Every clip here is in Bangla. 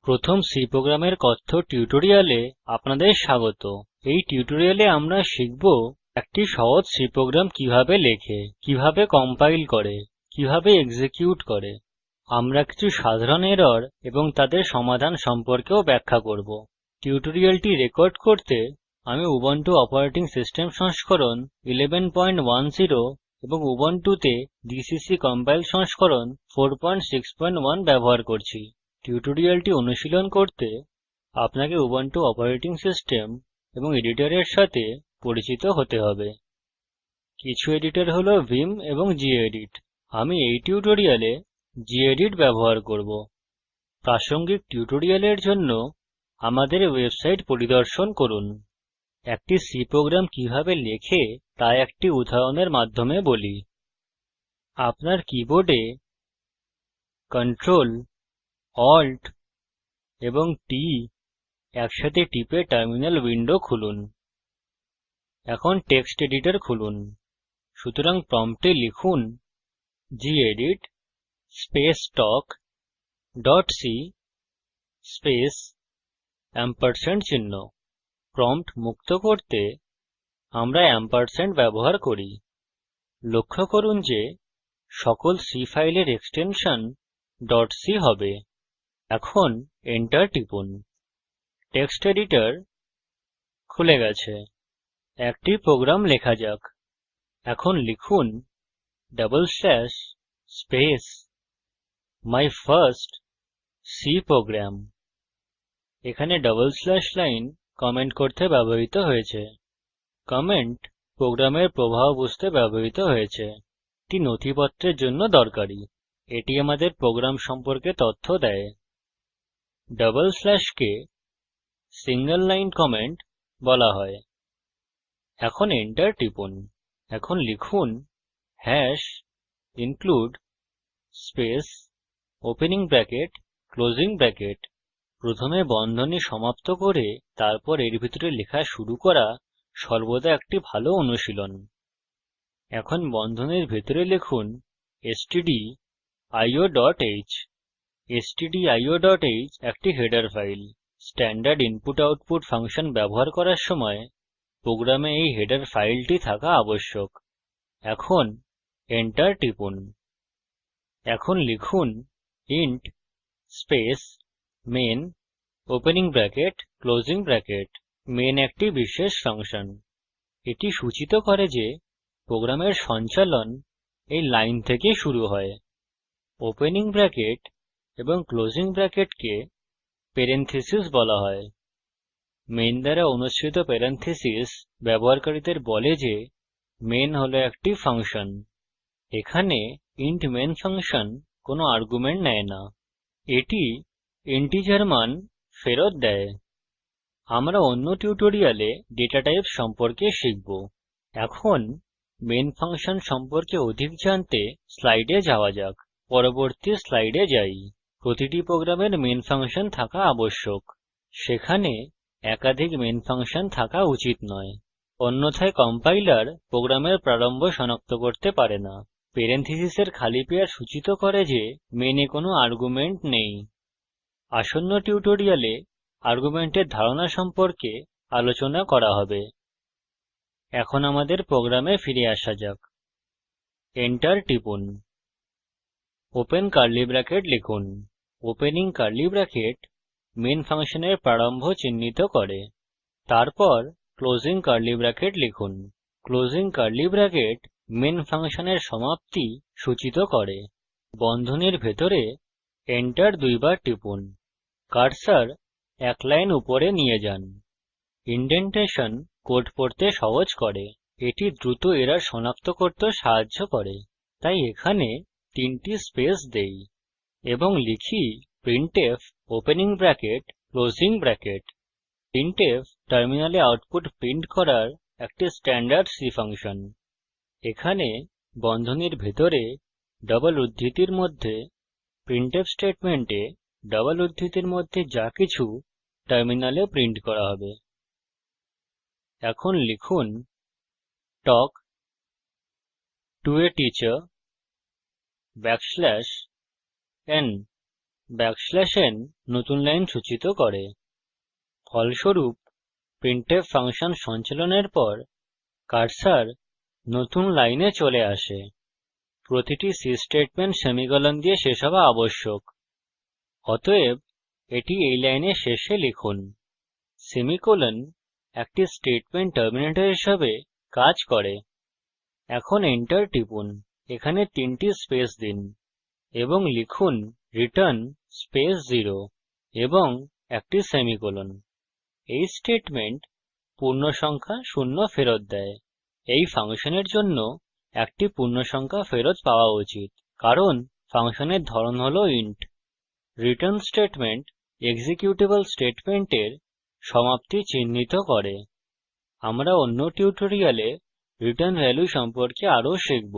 প্রথম সি প্রোগ্রামের কথ্য টিউটোরিয়ালে আপনাদের স্বাগত। এই টিউটোরিয়ালে আমরা শিখব একটি সহজ সি প্রোগ্রাম কিভাবে লেখে, কিভাবে কম্পাইল করে, কিভাবে এক্সিকিউট করে। আমরা কিছু সাধারণ এরর এবং তাদের সমাধান সম্পর্কেও ব্যাখ্যা করব। টিউটোরিয়ালটি রেকর্ড করতে আমি উবুন্টু অপারেটিং সিস্টেম সংস্করণ 1110 এবং উবুন্টুতে জিসিসি কম্পাইল সংস্করণ 461 ব্যবহার করছি। টিউটোরিয়ালটি অনুশীলন করতে আপনাকে উবুন্টু অপারেটিং সিস্টেম এবং এডিটরের সাথে পরিচিত হতে হবে। কিছু এডিটর হল ভিম এবং গেদিত। আমি এই টিউটোরিয়ালে গেদিত ব্যবহার করব। প্রাসঙ্গিক টিউটোরিয়ালের জন্য আমাদের ওয়েবসাইট পরিদর্শন করুন। একটি সি প্রোগ্রাম কিভাবে লেখে তা একটি উদাহরণের মাধ্যমে বলি। আপনার কীবোর্ডে Ctrl, Alt এবং T একসাথে টিপে টার্মিনাল উইন্ডো খুলুন। এখন টেক্সট এডিটর খুলুন। সুতরাং প্রম্পটে লিখুন gedit space talk dot c space ampersand চিহ্ন। প্রম্পট মুক্ত করতে আমরা এম্পারস্যান্ড ব্যবহার করি। লক্ষ্য করুন যে সকল C ফাইলের এক্সটেনশন ডট c হবে। এখন Enter টিপুন। টেক্সট এডিটর খুলে গেছে। একটি প্রোগ্রাম লেখা যাক। এখন লিখুন space my first C program। এখানে লাইন কমেন্ট করতে ব্যবহৃত হয়েছে। কমেন্ট প্রোগ্রামের প্রবাহ বুঝতে ব্যবহৃত হয়েছে। এটি নথিপত্রের জন্য দরকারী। এটি আমাদের প্রোগ্রাম সম্পর্কে তথ্য দেয়। কে সিঙ্গল লাইন কমেন্ট বলা হয়। এখন Enter টিপুন। এখন লিখুন include space opening bracket closing bracket. প্রথমে বন্ধনী সমাপ্ত করে তারপর এর ভিতরে লেখা শুরু করা সর্বদা একটি ভালো অনুশীলন। এখন বন্ধনীর ভিতরে লিখুন stdioহ। stdioহ একটি header file. Standard input output function ব্যবহার করার সময় প্রোগ্রামে এই হেডার ফাইলটি থাকা আবশ্যক। এখন Enter টিপুন। এখন লিখুন int space main opening bracket closing bracket. Main একটি বিশেষ ফাংশন। এটি সূচিত করে যে প্রোগ্রামের সঞ্চালন এই লাইন থেকে শুরু হয়। ওপেনিং ব্রেকেট এবং ক্লোজিং ব্রেকেটকে পেরেনথীসিস বলা হয়। মেইন দ্বারা অনুসৃত পেরেনথীসিস ব্যবহারকারীদের বলে যে মেইন হল একটি ফাংশন। এখানে ইন্ট মেইন ফাংশন কোনো আর্গুমেন্ট নেয় না। এটি ইন্টিজার মান ফেরত দেয়। আমরা অন্য টিউটোরিয়ালে ডেটা টাইপ সম্পর্কে শিখব। এখন মেইন ফাংশন সম্পর্কে অধিক জানতে স্লাইডে যাওয়া যাক। পরবর্তী স্লাইডে যাই। প্রতিটি প্রোগ্রামের মেইন ফাংশন থাকা আবশ্যক। সেখানে একাধিক মেইন ফাংশন থাকা উচিত নয়। অন্যথায় কম্পাইলার প্রোগ্রামের প্রারম্ভ সনাক্ত করতে পারে না। পেরেনথীসিসের খালি পেয়ার সূচিত করে যে মেইনে কোনো আর্গুমেন্ট নেই। আসন্ন টিউটোরিয়ালে আর্গুমেন্টের ধারণা সম্পর্কে আলোচনা করা হবে। এখন আমাদের প্রোগ্রামে ফিরে আসা যাক। Enter টিপুন। ওপেন কার্লি ব্রেকেট লিখুন। ওপেনিং কার্লি ব্রেকেট মেইন ফাংশনের প্রারম্ভ চিহ্নিত করে। তারপর ক্লোজিং কার্লি ব্রেকেট লিখুন। ক্লোজিং কার্লি ব্রেকেট মেইন ফাংশনের সমাপ্তি সূচিত করে। বন্ধনীর ভেতরে Enter দুইবার টিপুন। কার্সর এক লাইন উপরে নিয়ে যান। ইন্ডেন্টেশন কোড পড়তে সহজ করে। এটি দ্রুত এরর সনাক্ত করতেও সাহায্য করে। তাই এখানে 3টি স্পেস দেই এবং লিখি printf opening bracket closing bracket. Printf টার্মিনালে আউটপুট প্রিন্ট করার একটি স্ট্যান্ডার্ড C ফাংশন। এখানে বন্ধনীর ভিতরে ডবল উদ্ধৃতির মধ্যে প্রিন্টফ স্টেটমেন্টে ডবল উদ্ধৃতির মধ্যে যা কিছু টার্মিনালে প্রিন্ট করা হবে। এখন লিখুন talk to a teacher n। \n নতুন লাইন সূচিত করে। ফলস্বরূপ printf ফাংশন সঞ্চালনের পর কার্সর নতুন লাইনে চলে আসে। প্রতিটি C স্টেটমেন্ট সেমিকোলন দিয়ে শেষ হওয়া আবশ্যক। অতএব এটি এই লাইনের শেষে লিখুন। সেমিকোলন একটি স্টেটমেন্ট টার্মিনেটর হিসাবে কাজ করে। এখন Enter টিপুন। এখানে 3টি স্পেস দিন এবং লিখুন রিটার্ন স্পেস 0 এবং একটি সেমিকোলন। এই স্টেটমেন্ট পূর্ণসংখ্যা শূন্য ফেরত দেয়। এই ফাংশনের জন্য একটি পূর্ণসংখ্যা ফেরত পাওয়া উচিত, কারণ ফাংশনের ধরন হল ইন্ট। রিটার্ন স্টেটমেন্ট এক্সিকিউটেবল স্টেটমেন্টের সমাপ্তি চিহ্নিত করে। আমরা অন্য টিউটোরিয়ালে রিটার্ন ভ্যালু সম্পর্কে আরও শিখব।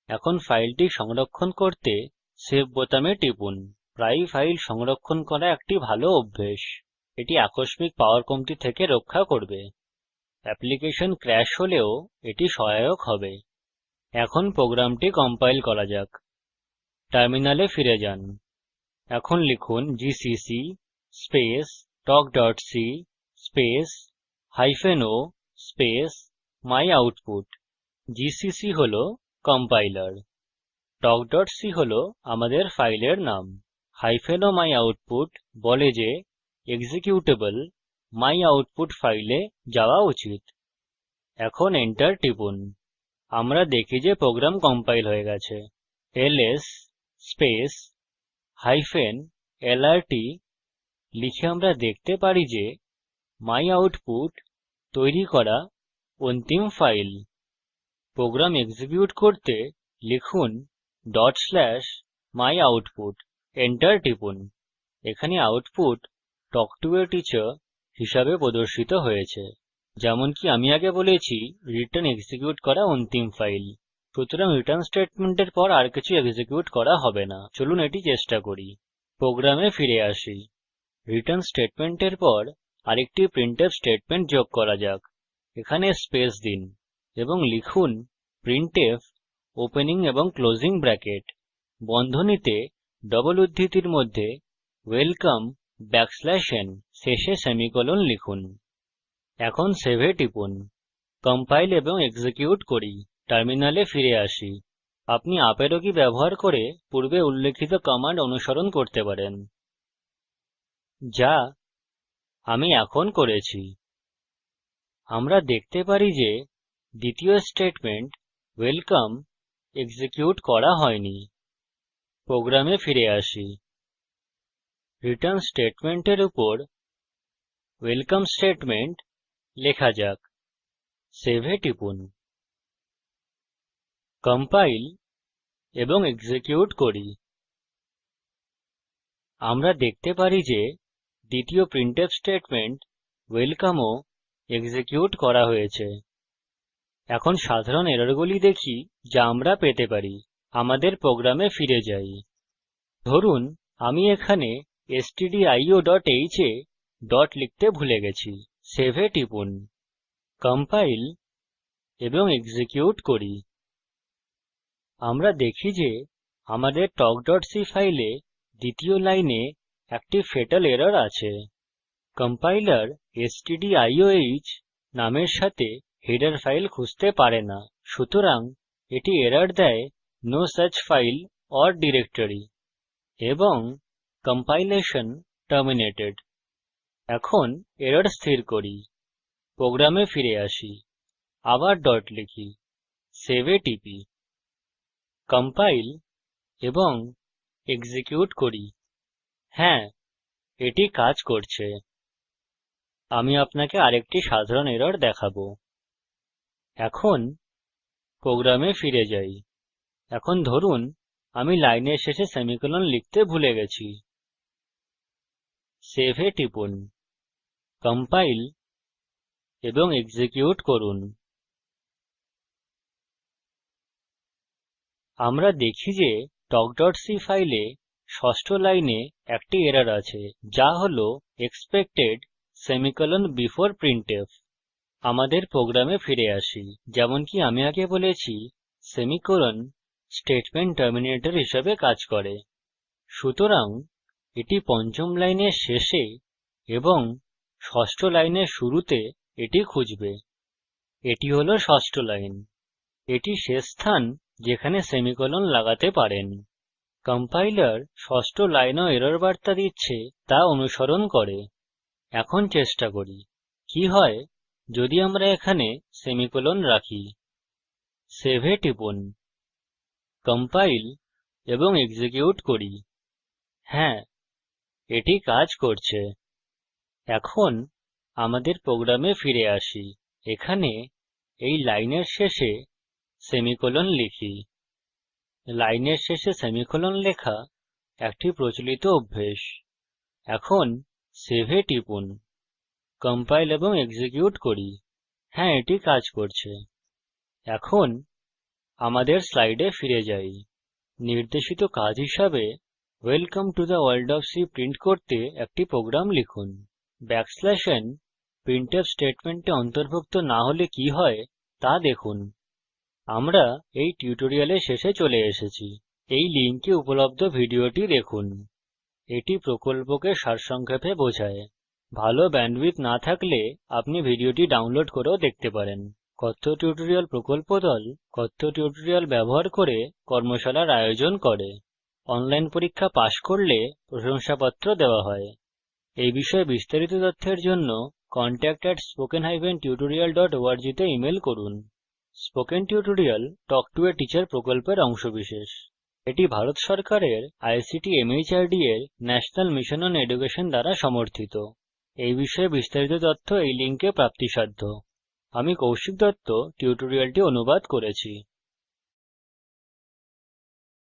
এখন ফাইলটি সংরক্ষণ করতে সেভ বোতামে টিপুন। প্রায়ই ফাইল সংরক্ষণ করা একটি ভালো অভ্যাস। এটি আকস্মিক পাওয়ার কমতি থেকে রক্ষা করবে। অ্যাপ্লিকেশন ক্র্যাশ হলেও এটি সহায়ক হবে। এখন প্রোগ্রামটি কম্পাইল করা যাক। টার্মিনালে ফিরে যান। এখন লিখুন জিসিসি স্পেস talkসি space -o space my output. GCC হল কম্পাইলার। talkসি হল আমাদের ফাইলের নাম। -o মাইউটপুট বলে যে এক্সিকিউটেবল মাইউটপুট ফাইলে যাওয়া উচিত। এখন Enter টিপুন। আমরা দেখি যে প্রোগ্রাম কম্পাইল হয়ে গেছে। ls স্পেস -lrt লিখে আমরা দেখতে পারি যে মাইউটপুট তৈরি করা অন্তিম ফাইল। প্রোগ্রাম এক্সিকিউট করতে লিখুন /myoutput। Enter টিপুন। এখানে output talk to a teacher হিসাবে প্রদর্শিত হয়েছে। যেমনকি আমি আগে বলেছি, রিটার্ন এক্সিকিউট করা অন্তিম ফাইল। সুতরাং রিটার্ন স্টেটমেন্টের পর আর কিছু এক্সিকিউট করা হবে না। চলুন এটি চেষ্টা করি। প্রোগ্রামে ফিরে আসি। রিটার্ন স্টেটমেন্টের পর আরেকটি প্রিন্টফ স্টেটমেন্ট যোগ করা যাক। এখানে স্পেস দিন এবং লিখুন প্রিন্টফ ওপেনিং এবং ক্লোজিং ব্রেকেট বন্ধনীতে ডবল উদ্ধৃতির মধ্যে ওয়েলকাম \n শেষে সেমিকোলন লিখুন। এখন সেভ এ টিপুন। কম্পাইল এবং এক্সিকিউট করি। টার্মিনালে ফিরে আসি। আপনি আপ অ্যারো কী ব্যবহার করে পূর্বে উল্লিখিত কমান্ড অনুসরণ করতে পারেন, যা আমি এখন করেছি। আমরা দেখতে পারি যে দ্বিতীয় স্টেটমেন্ট ওয়েলকাম এক্সিকিউট করা হয়নি। প্রোগ্রামে ফিরে আসি। রিটার্ন স্টেটমেন্টের উপর ওয়েলকাম স্টেটমেন্ট লেখা যাক। সেভ এ টিপুন। কম্পাইল এবং এক্সিকিউট করি। আমরা দেখতে পারি যে দ্বিতীয় প্রিন্টফ স্টেটমেন্ট ওয়েলকাম ও এক্সিকিউট করা হয়েছে। এখন সাধারণ এররগুলি দেখি যা আমরা পেতে পারি। আমাদের প্রোগ্রামে ফিরে যাই। ধরুন আমি এখানে stdioহ এ ডট লিখতে ভুলে গেছি। সেভ এ টিপুন। কম্পাইল এবং এক্সিকিউট করি। আমরা দেখি যে আমাদের talkসি ফাইলে দ্বিতীয় লাইনে একটি ফেটাল এরর আছে। কম্পাইলার stdioহ নামের সাথে হেডার ফাইল খুঁজতে পারে না। সুতরাং এটি এরর দেয় no such file or directory এবং কম্পাইলেশন টার্মিনেটেড। এখন এরর স্থির করি। প্রোগ্রামে ফিরে আসি। আবার ডট লিখি। সেভ এ টিপি। কম্পাইল এবং এক্সিকিউট করি। হ্যাঁ, এটি কাজ করছে। আমি আপনাকে আরেকটি সাধারণ এরর দেখাবো। এখন প্রোগ্রামে ফিরে যাই। এখন ধরুন আমি লাইনের শেষে সেমিকোলন লিখতে ভুলে গেছি। সেভ এ টিপুন। কম্পাইল এবং এক্সিকিউট করুন। আমরা দেখি যে talkসি ফাইলে ষষ্ঠ লাইনে একটি এরর আছে, যা হল এক্সপেক্টেড সেমিকোলন বেফোর প্রিন্টফ। আমাদের প্রোগ্রামে ফিরে আসি। যেমনকি আমি আগে বলেছি, সেমিকোলন স্টেটমেন্ট টার্মিনেটর হিসাবে কাজ করে। সুতরাং এটি পঞ্চম লাইনের শেষে এবং ষষ্ঠ লাইনের শুরুতে এটি খুঁজবে। এটি হলো ষষ্ঠ লাইন। এটি শেষ স্থান যেখানে সেমিকোলন লাগাতে পারেন। কম্পাইলার ষষ্ঠ লাইনেও এরর বার্তা দিচ্ছে তা অনুসরণ করে। এখন চেষ্টা করি কি হয় যদি আমরা এখানে সেমিকোলন রাখি। সেভ এ টিপুন, কম্পাইল এবং এক্সিকিউট করি। হ্যাঁ, এটি কাজ করছে। এখন আমাদের প্রোগ্রামে ফিরে আসি। এখানে এই লাইনের শেষে সেমিকোলন লিখি। লাইনের শেষে সেমিকোলন লেখা একটি প্রচলিত অভ্যাস। এখন সেভ এ টিপুন, কম্পাইল এবং এক্সিকিউট করি। হ্যাঁ, এটি কাজ করছে। এখন আমাদের স্লাইডে ফিরে যাই। নির্দেশিত কাজ হিসাবে welcome to the world of C print করতে একটি প্রোগ্রাম লিখুন। n প্রিন্টফ স্টেটমেন্টে অন্তর্ভুক্ত না হলে কি হয় তা দেখুন। আমরা এই টিউটোরিয়ালের শেষে চলে এসেছি। এই লিঙ্কে উপলব্ধ ভিডিওটি দেখুন। এটি প্রকল্পকে সারসংক্ষেপে বোঝায়। ভালো ব্যান্ডউইডথ না থাকলে আপনি ভিডিওটি ডাউনলোড করেও দেখতে পারেন। কথ্য টিউটোরিয়াল প্রকল্প দল কথ্য টিউটোরিয়াল ব্যবহার করে কর্মশালার আয়োজন করে। অনলাইন পরীক্ষা পাস করলে প্রশংসাপত্র দেওয়া হয়। এই বিষয়ে বিস্তারিত তথ্যের জন্য contact@spoken-tutorial.org তে ইমেল করুন। Spoken tutorial talk to a teacher প্রকল্পের অংশবিশেষ। এটি ভারত সরকারের আইসিটি মাহর্দ এর ন্যাশনাল মিশন অন এডুকেশন দ্বারা সমর্থিত। এই বিষয়ে বিস্তারিত তথ্য এই লিঙ্কে প্রাপ্তিসাধ্য। আমি কৌশিক দত্ত টিউটোরিয়ালটি অনুবাদ করেছি।